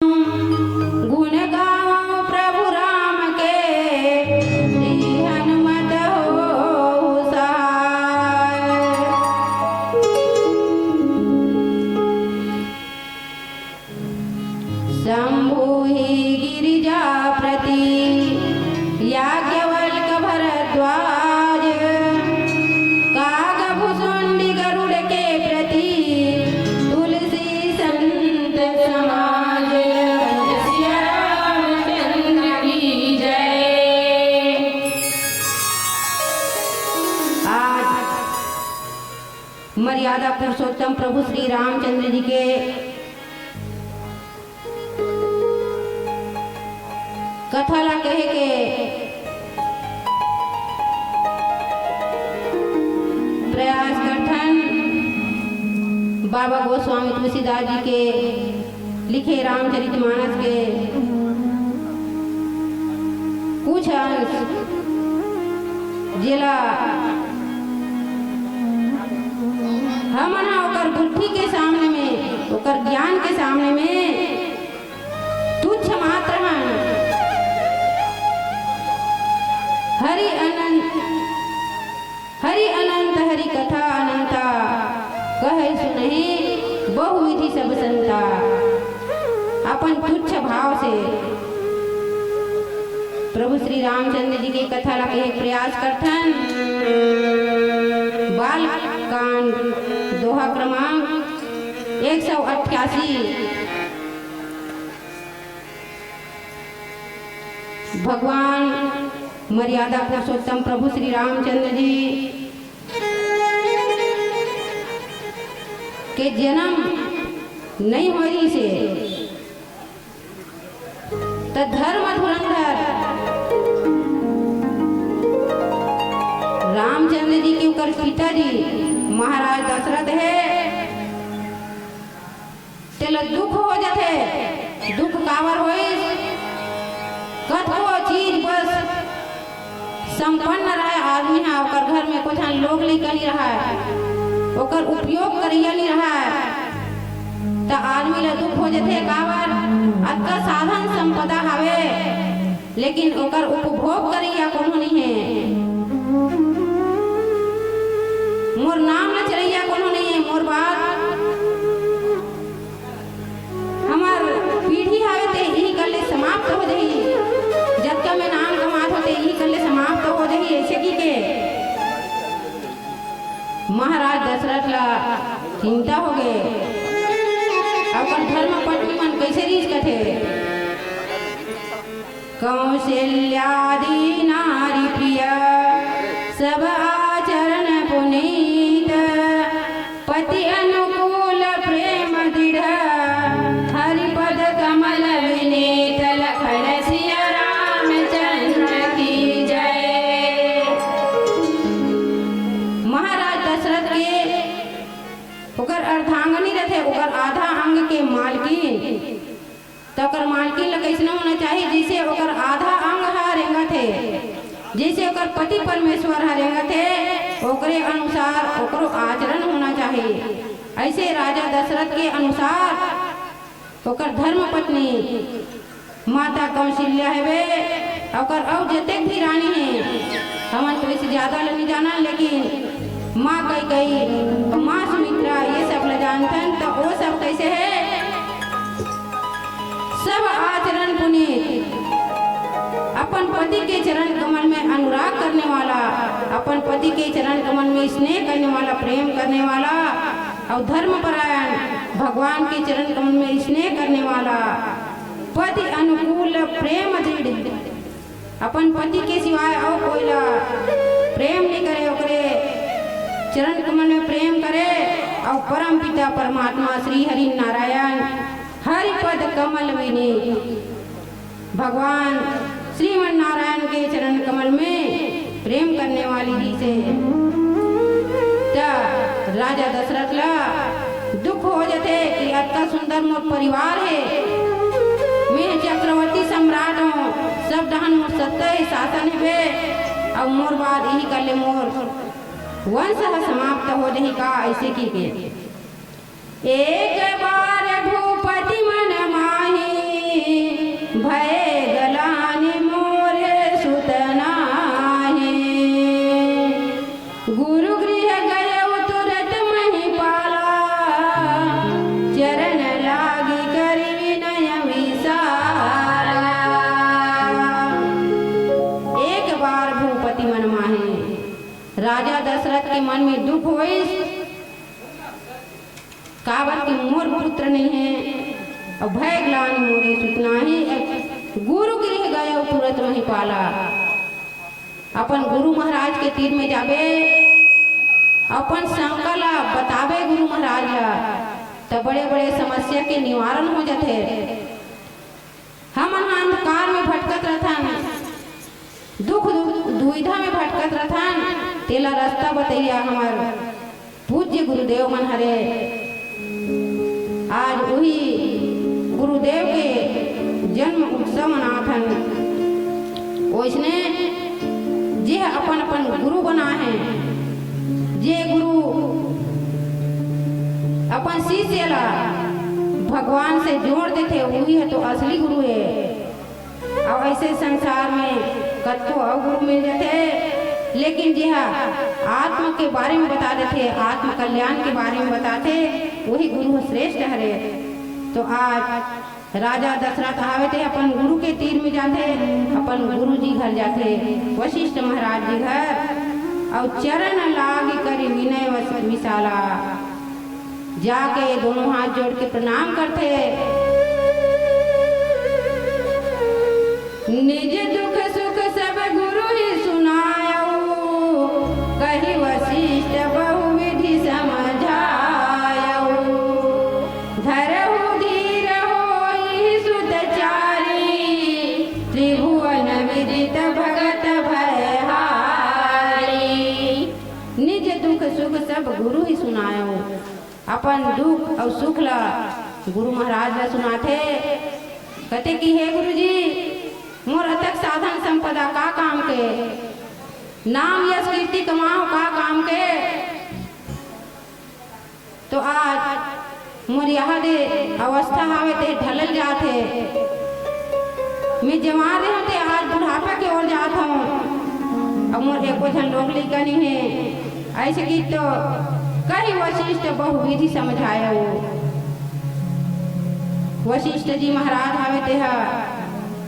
गुण गाओ प्रभु राम के, श्री हनुमत हो सहाय। शंभु ही गिरिजाप्रति याज्ञवल्क्य भरद्वाज, कागभुसुंडी गरुड़ के प्रति तुलसी संत समाज। सिया रामचंद्र की जय। आज मर्यादा पुरुषोत्तम प्रभु श्री रामचंद्र जी के कथा ला कहे के प्रयास करथन। बाबा गोस्वामी तुलसीदास जी के लिखे रामचरितमानस के कुछ अंश जिला हमन ओकर बुद्धि के सामने में, ओकर ज्ञान के सामने में तुच्छ मात्र हैं। हरि अनंत हरि कथा अनंता, कहे सुनहि बहुविधि सब संता। अपन तुच्छ भाव से प्रभु श्री रामचंद्र जी की कथा ला कहे प्रयास करथन। बाल कांड दोहा क्रमांक 188। भगवान मर्यादा पुरुषोत्तम प्रभु श्री रामचंद्र जी के जन्म नहीं होने से धर्म धुरंधर रामचंद्र जी के ऊपर पिताजी महाराज दशरथ है, तेल दुख हो जाते। दुख कावर होई कथो चीज बस संपन्न रहा आदमी है, ओकर घर में कुछ लोग लेकर नहीं रहा है, ओकर उपयोग करिया नहीं रहा है, तो आदमी ला दुख हो जाते। कावर अतका साधन संपदा हवे, लेकिन ओकर उपभोग करिया कोनो नहीं है। मोर नाम न चलैया कोनो नहीं है। मोर बात हमार पीढ़ी हवे ते यही गले समाप्त हो जाही। जब का मैं नाम कमात होते यही गले समाप्त हो जाही। ऐसे की के महाराज दशरथ ला चिंता हो गए। अपन धर्म पत्नी मन कैसे रीच कथे। कौशल्यादि नारी प्रिय सब आचरण पुनीत, पति अनुकूल प्रेम दृढ़, हरिपद कमल विनीत, लखन सिया रामचंद्र की जय। महाराज दशरथ के ओकर अर्धांगनी रथे, ओकर आधा अंग के मालकिन, तो ओकर मालकिन ला कैसे होना चाहिए जैसे ओकर आधा अंग रेंगत है, जैसे ओकर पति परमेश्वर रेंगत है, ओकरे अनुसार ओकरो आचरण होना चाहिए। ऐसे राजा दशरथ के अनुसार ओकर धर्म पत्नी माता कौशल्या है, ओकर और जते भी रानी है, हमन तो इसे ज्यादा नहीं जाना, लेकिन माँ कैकेयी माँ सुमित्रा ये सब ल जानतन। तो वो सब कैसे है, सब आचरण पुनीत, अपन पति के चरण कमल में अनुराग करने वाला, अपन पति के चरण कमल में स्नेह करने वाला, प्रेम करने वाला, और धर्मपरायण भगवान के चरण कमल में स्नेह करने वाला, पति अनुकूल प्रेम दृढ़, अपन पति के सिवाय और कोई ला प्रेम नहीं करे, ओकरे चरण कमल में प्रेम करे। और परम पिता परमात्मा श्री हरि नारायण हरिपद कमल विनीत, भगवान श्रीमन नारायण के चरण कमल में प्रेम करने वाली जी से राजा दशरथ ला दुख हो जाते कि अतका सुंदर मोर परिवार है, मैं चक्रवर्ती सम्राट हूँ, सब डहन मोर सत्ता शासन है, और मोर बाद यही कर ले मोर वंश समाप्त हो जाही का। ऐसे की के एक बार भूपति मन माही, के मन में दुख होइस, काबर की मोर पुत्र नहीं है और भय ग्लानि मोरे सुतना ही गुरु गृह गया तुरंत वहीं पाला। अपन गुरु महाराज के तीर में जाबे, अपन शंका ला बतावे गुरु महाराज ला, तो बड़े बड़े समस्या के निवारण हो जाते। हम अंधकार में भटकत रहथन, दुख दुविधा में भटकत रहथन, तेला रास्ता बतैया हमार पूज्य गुरुदेव मन हरे। आज वही गुरुदेव के जन्म उत्सव मनाथन। वैसने जे अपन अपन गुरु बना है, जे गुरु अपन शिष्य ला भगवान से जोड़ देते, वही है तो असली गुरु है। और ऐसे संसार में कतको और गुरु मिल जाते, लेकिन जी हाँ आत्मा के बारे में बता देते, आत्म कल्याण के बारे में बताते, वही गुरु श्रेष्ठ हरे। तो आज राजा दशरथ आवे थे, अपन गुरु के तीर में जाते, अपन गुरु जी घर जाते, वशिष्ठ महाराज जी घर, और चरण लाग करी विनय विशाला, जाके दोनों हाथ जोड़ के प्रणाम करते। निज दुख सुख सब गुरु ही सुनायो, कही वशिष्ठ बहुविधि समझायो, धरहु धीर होई सुतचारी, त्रिभुवन विदित भगत भयहारी। निज दुख सुख सब गुरु ही सुनायो, अपन दुख और सुख ला गुरु महाराज ला सुनाते। कहते कि हे गुरु जी, मोर अतक साधन संपदा का काम के, नाम यश कीर्ति कमाओ का काम के। तो आज मोर यहाँ दे अवस्था आवे ते ढलल जाते, मैं जवान रहे होते आज बुढ़ापा की ओर जाता हूँ। अब मोर एको झन लोग लिखा नहीं है, ऐसे की तो कही वशिष्ठ बहुविधि समझायो। वशिष्ठ जी महाराज आवे ते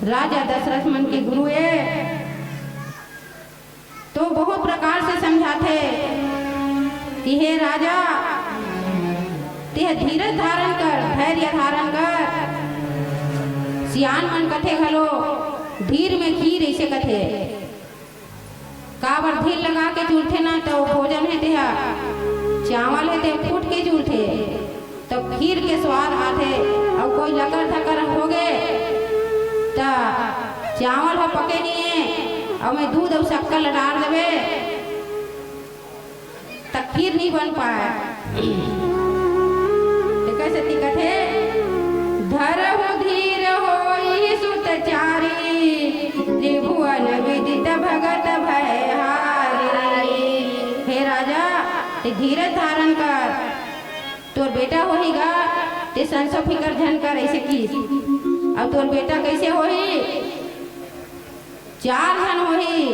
राजा दशरथ मन के गुरु है, तो बहुत प्रकार से समझाते कि हे राजा, ते धीरज धारण कर, धैर्य धारण कर। सियान मन कथे घलो धीर में खीर ऐसे कथे, काबर धीर लगा के चूल्थे ना तो भोजन है तेहा, चावल है ते फूट के चूल्थे तो खीर के स्वाद आते। और कोई लकर थकर हो गए तो चावल है पके नहीं है, और मैं दूध और शक्कर लडार देवे तक खीर नहीं बन पाए। कैसे टिकट है, धरहु धीर होई सुतचारी, त्रिभुवन विदित भगत भयहारी। हे राजा, ते धीरज धारण कर, तोर बेटा होईगा, ते संसो फिकर झन कर ऐसे की। अब तोर बेटा कैसे होही, 4 जन होही,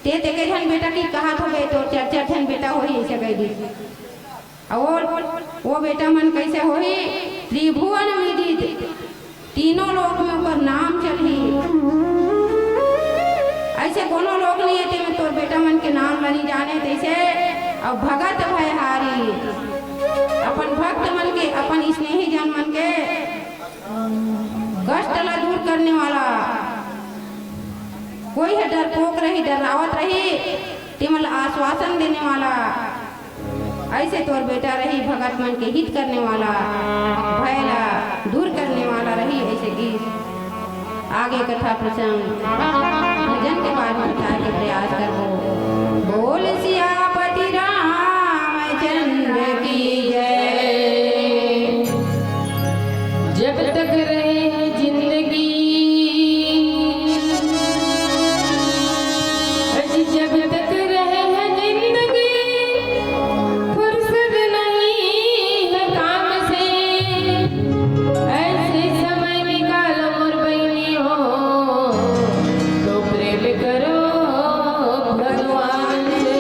ते के झन बेटा की कहा हो गए तो 4 जन बेटा होही ऐसे कह दी। और वो बेटा मन कैसे होही, त्रिभुवन विदित, तीनों लोक में ऊपर नाम चली। ऐसे कोनो लोग नहीं है में तोर बेटा मन के नाम बनी जाने तैसे। और भगत भयहारी, अपन भक्त मन के, अपन स्नेही जन मन के कष्ट ला दूर करने वाला। कोई है डरपोक रही, डरावत रही, तिमल आश्वासन देने वाला। ऐसे तोर बेटा रही भगत मन के हित करने वाला, भय ला दूर करने वाला रही। ऐसे गीत आगे कथा प्रसंग भजन के बाद में बताने के प्रयास करो। बोल सियापति रामचंद्र की जय। जब तक रहे हैं जिंदगी, जब तक रहे हैं जिंदगी, फुर्सत नहीं है काम से। ऐसे समय निकालो मोर बहनियों, तो प्रेम करो भगवान से।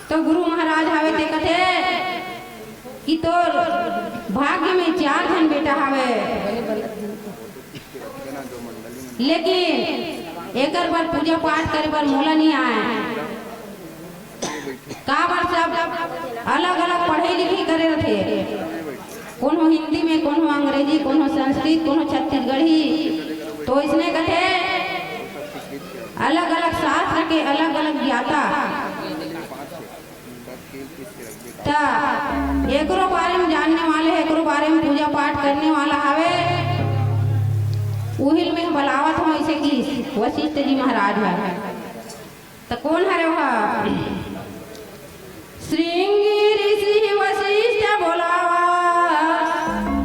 तो गुरु महाराज हवे ते कथे कि तोर भाग्य में 4 जन बेटा हवे, लेकिन एकर बार पूजा पाठ करे बर मोला नहीं आए। का बार सब अलग अलग पढ़े लिखे करे रथे, कोनो हिंदी में, कोनो अंग्रेजी, कोनो संस्कृत, कोनो छत्तीसगढ़ी। तो इसने कथे अलग अलग शास्त्र के अलग अलग ज्ञाता ता एकरो बारे में जानने वाले, एकरो बारे में पूजा पाठ करने वाला हवे। उहिल में बलावत हो ऐसे कि वशिष्ठ जी महाराज है। तो कौन हरे वह श्रृंगी ऋषि वशिष्ठ बोलावा,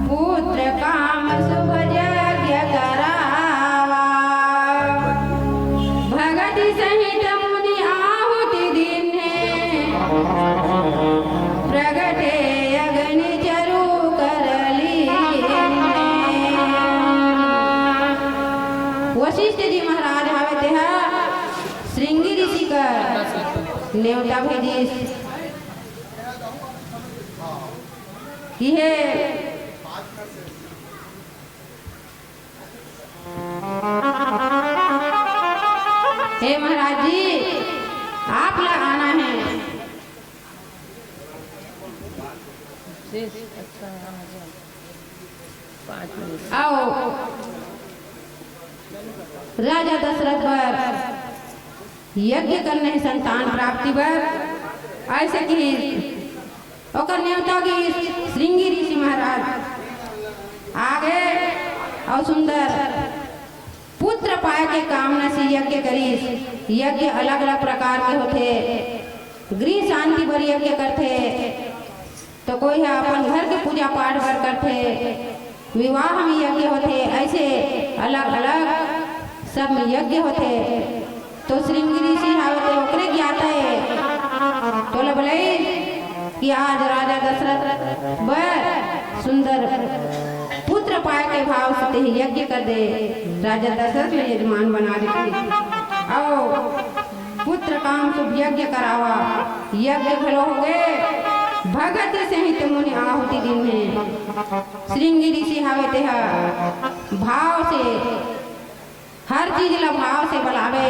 पुत्र काम शुभ यज्ञ करावा, भगति सहित मुनि आहुति दीन्हे, प्रगटे अग्नि चरु करली। वशिष्ठ जी महाराज हवे तेहा श्रृंगी ऋषि का न्योता भेजी कि हे महाराज जी आप लोग आना है। आओ राजा दशरथ पर यज्ञ करने संतान प्राप्ति पर ऐसे कि ओकर न्योता की श्रृंगी ऋषि महाराज आगे और सुंदर पुत्र पाए के कामना से यज्ञ करी। यज्ञ अलग अलग प्रकार के होते, गृह शांति पर यज्ञ करते, तो कोई है अपन घर के पूजा पाठ पर करते, विवाह में यज्ञ होते, ऐसे अलग अलग सब में यज्ञ होते। तो श्रृंगी ऋषि हावते ओकरे ज्ञाता है। तो बोले कि आज राजा दशरथ बर सुंदर पुत्र पाए के भाव से यज्ञ कर दे। राजा दशरथ ने यजमान बना दे आओ पुत्र काम शुभ यज्ञ करावा। यज्ञ खलो हो गए, भगत सहित मुनि आहुति दिन में। श्रृंगी ऋषि हावे तेहा भाव से हर चीज ला भाव से बुलावे,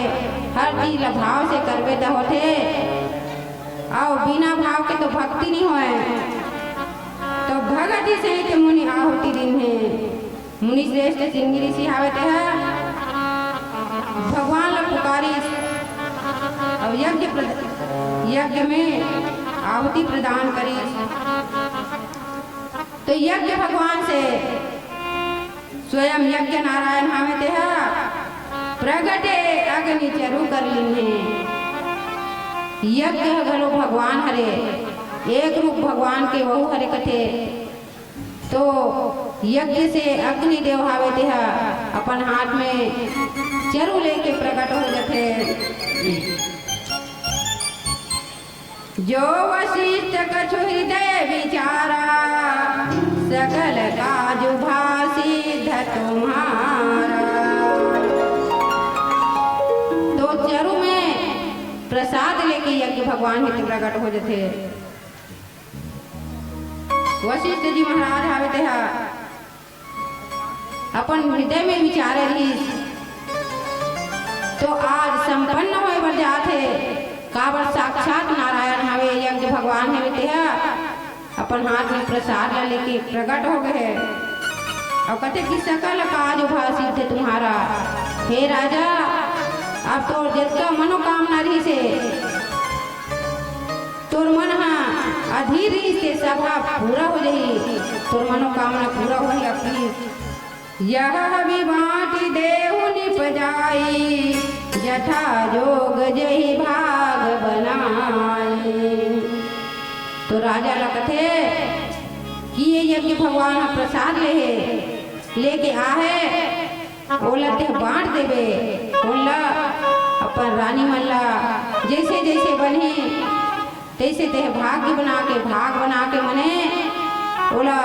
हर चीज ला भाव से करवे तो होते, और बिना भाव के तो भक्ति नहीं होए। तो भगति सहित मुनि आहुति दिन है। मुनि श्रेष्ठ श्रृंगी ऋषि हावे तेहा भगवान ला पुकारी और यज्ञ में आहुति प्रदान करी। तो यज्ञ भगवान से स्वयं यज्ञ नारायण हावे तेहा प्रगटे अग्नि चरु कर लीन्हे। यज्ञ घलो भगवान हरे, एक रूप भगवान के वहु हरे कथे। तो यज्ञ से अग्नि देव हावे तेहा अपन हाथ में चरु लेके प्रकट हो जाते। जो वशिष्ठ कछु हृदय विचारा, सकल काज भासी तुम्हारा। तो चरु में प्रसाद लेके यज्ञ भगवान हित प्रकट हो जाते। वशिष्ठ जी महाराज हावे तेहा अपन हृदय में विचार रही। तो आज संपन्न होए बर जाथे, काबर साक्षात नारायण हावे यज्ञ भगवान हावे तेहा अपन हाथ में प्रसाद ला लेके प्रकट हो गए और कहते कि सकल काज भासी थे तुम्हारा। हे राजा अब तो जितना मनोकामना रही से तोर मन अधीर रही से सभा पूरा हो जाई, तोर मनोकामना पूरा हो गई अपनी। यह भी बाटी देहु निपजाई, जथा जोग जही भाग बनाई। तो राजा ला कथे कि ये यज्ञ भगवान प्रसाद लेके आहे, ओला ते बांट देवे। ओला अपन रानी मल्ला जैसे जैसे बने तैसे ते भाग बना के मने ओला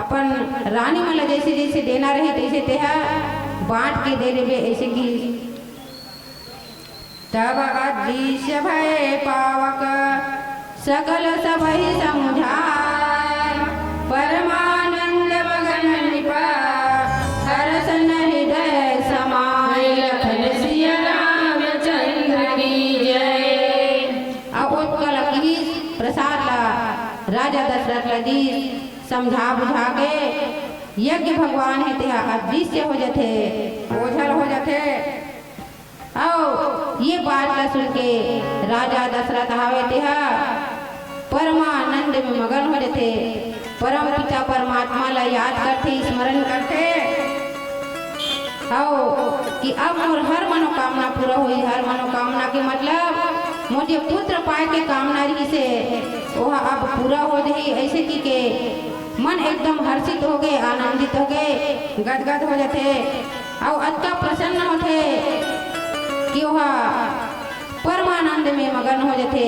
अपन रानी मल्ला जैसे जैसे देना रहे तैसे ते बांट के दे देवे। ऐसे की तब अदृश्य भय पावक सकल सबहि समुझाय परमानंद मगन निपा हरसन हृदय समाय लखन सिया रामचंद्र की जय। अब उत्कल की प्रसाद ला राजा दशरथ लदी समझा बुझा के यज्ञ भगवान है तेहा अदृश्य हो जाते ओझल हो जाते। और ये बात ला सुन के राजा दशरथ हावे तेहा परमानंद में मगन हो जाते, परम पिता परमात्मा ला याद करते स्मरण करते और कि अब मोर हर मनोकामना पूरा हुई। हर मनोकामना के मतलब मुझे पुत्र पाए के कामना रही से वह अब पूरा हो जाए। ऐसे की के मन एकदम हर्षित हो गए, आनंदित हो गए, गदगद हो जाते और अत्ता प्रसन्न होते कि वह परमानंद में मगन हो जाते,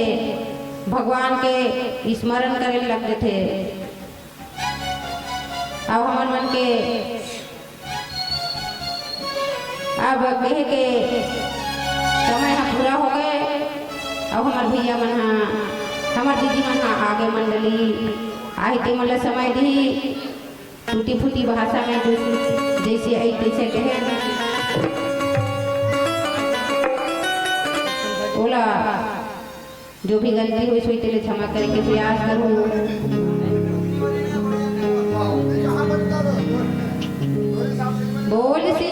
भगवान के स्मरण करे लग जाते। अब हमन मन के अब कहे के समय पूरा हो गए। अब हमार भैया मन हमार दीदी मन आगे मंडली आई ते मन समय दी टूटी फूटी भाषा में जैसे आई तैसे कहे बोला जो भी गलती हुई सोई तेरे क्षमा करके प्रयास करूँ। बोल सी